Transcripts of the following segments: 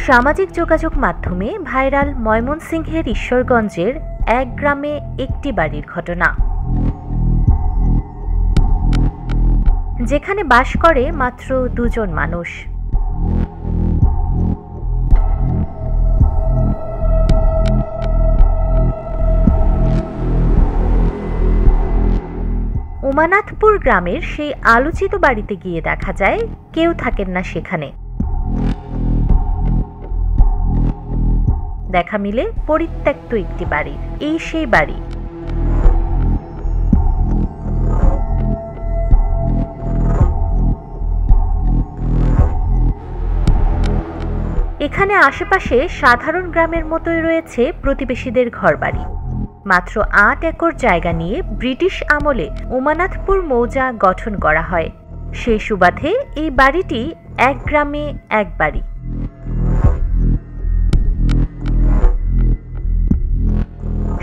সামাজিক যোগাযোগ মাধ্যমে ভাইরাল ময়মনসিংহের ঈশ্বরগঞ্জের এক গ্রামে একটি বাড়ির ঘটনা, যেখানে বাস করে মাত্র দুজন মানুষ। উমানাথপুর গ্রামের সেই আলোচিত বাড়িতে গিয়ে দেখা যায় কেউ থাকেন না সেখানে। দেখা মিলে পরিত্যক্ত একটি বাড়ি। এই সেই বাড়ি। এখানে আশেপাশে সাধারণ গ্রামের মতোই রয়েছে প্রতিবেশীদের ঘরবাড়ি। মাত্র ৮ একর জায়গা নিয়ে ব্রিটিশ আমলে উমানাথপুর মৌজা গঠন করা হয়। সেই সুবাদে এই বাড়িটি এক গ্রামে এক বাড়ি।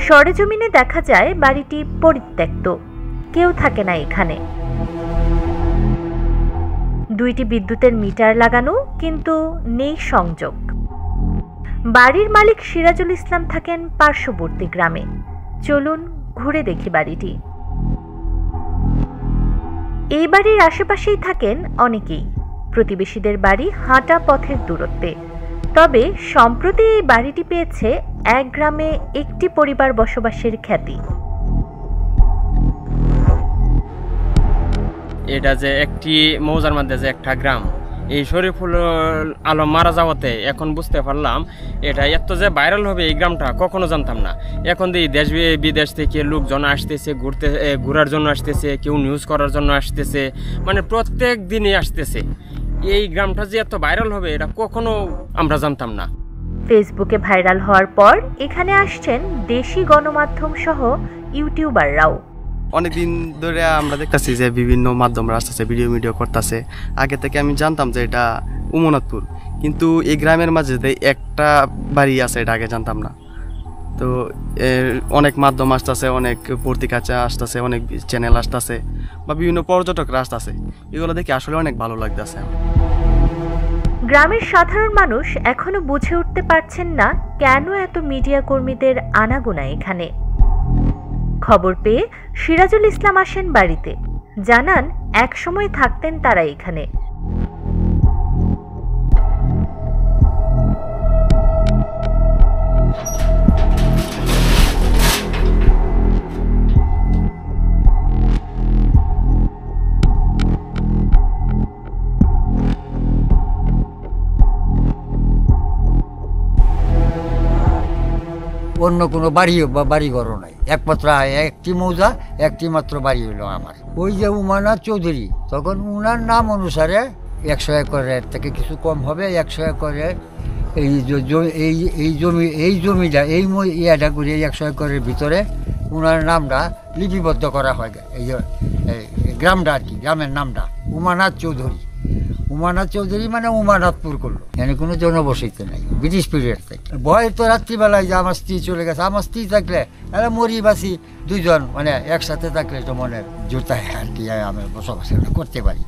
সরেজমিনে দেখা যায় বাড়িটি পরিত্যক্ত, কেউ থাকে না এখানে। দুইটি বিদ্যুতের মিটার লাগানো, কিন্তু নেই সংযোগ। বাড়ির মালিক সিরাজুল ইসলাম থাকেন পার্শ্ববর্তী গ্রামে। চলুন ঘুরে দেখি বাড়িটি। এই বাড়ির আশেপাশেই থাকেন অনেকেই। প্রতিবেশীদের বাড়ি হাঁটা পথের দূরত্বে। তবে সম্প্রতি এই বাড়িটি পেয়েছে এক গ্রামে একটি পরিবার বসবাসের খ্যাতি। এটা যে একটি মৌজার মধ্যে যে একটা গ্রাম, এই শরীফুল আলম মারা যাওয়াতে এখন বুঝতে পারলাম এটা এত যে ভাইরাল হবে এই গ্রামটা কখনো জানতাম না। এখন এই দেশ বিদেশ থেকে লোকজন আসতেছে, ঘোরার জন্য আসতেছে, কেউ নিউজ করার জন্য আসতেছে, মানে প্রত্যেক দিনই আসতেছে। এই গ্রামটা যে এত ভাইরাল হবে এটা কখনো আমরা জানতাম না। ফেসবুকে ভাইরাল হওয়ার পর এখানে আসছেন দেশি গণমাধ্যম সহ ইউটিউবাররাও। অনেকদিন ধরে আমরা দেখতেছি যে বিভিন্ন মাধ্যমরা আসতেছে, ভিডিও করতেছে। আগে থেকে আমি জানতাম যে এটা উমানাথপুর, কিন্তু এই গ্রামের মাঝে একটা বাড়ি আছে এটা আগে জানতাম না। তো অনেক মাধ্যম আসতেছে, অনেক পত্রিকা আসতেছে, অনেক চ্যানেল আসতেছে, বা বিভিন্ন পর্যটকরা আসতেছে। এগুলো দেখে আসলে অনেক ভালো লাগতেছে। গ্রামের সাধারণ মানুষ এখনো বুঝে উঠতে পারছেন না কেন এত মিডিয়া কর্মীদের আনাগোনা এখানে। খবর পেয়ে সিরাজুল ইসলাম আসেন বাড়িতে, জানান একসময় থাকতেন তারা এখানে। অন্য কোনো বাড়ি বা বাড়িঘরও নাই, একমাত্র একটি মৌজা, একটি মাত্র বাড়ি হলো আমার। ওই যে উমানাথ চৌধুরী, তখন উনার নাম অনুসারে 100 একরের থেকে কিছু কম হবে, 100 একরের এই জমিটা ইয়েটা করে 100 একরের ভিতরে উনার নামটা লিপিবদ্ধ করা হয়। এই গ্রামটা আর কি, গ্রামের নামটা উমানাথ চৌধুরী। উমানাথ চৌধুরী মানে উমানাথপুর করলো, এখানে কোনো জনবসতি নাই ব্রিটিশ পিরিয়ড থেকে। ভয় তো রাত্রিবেলায় যে আমার স্ত্রী চলে গেছে, আমার স্ত্রী থাকলে এরা মরি বাসি দুইজন মানে একসাথে থাকলে তো মনের জোরটা আর কি আমি বসবাস করতে পারি।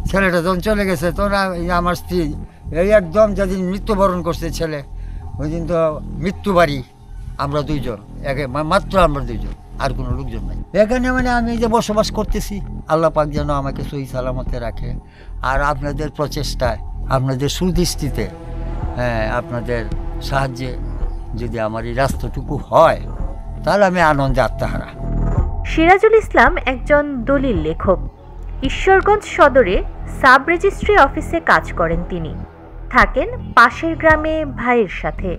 ছেলেটা যখন চলে গেছে তখন আমার স্ত্রী এই একদম যেদিন মৃত্যুবরণ করছে ছেলে, ওই দিন তো মৃত্যু বাড়ি আমরা দুইজন, মাত্র আমরা দুইজন, আর কোনো লোকজন নাই এখানে। মানে আমি যে বসবাস করতেছি, আল্লাহ পাক যেন আমাকে সহি সালামতে রাখে। আর আপনাদের প্রচেষ্টায়, আপনাদের সুদৃষ্টিতে, আপনাদের সাহায্যে যদি আমার এই রাস্তাটুকু হয়, তাহলে আমি আনন্দে আত্মহারা। সিরাজুল ইসলাম একজন দলিল লেখক। ঈশ্বরগঞ্জ সদরে সাব রেজিস্ট্রি অফিসে কাজ করেন তিনি। থাকেন পাশের গ্রামে ভাইয়ের সাথে।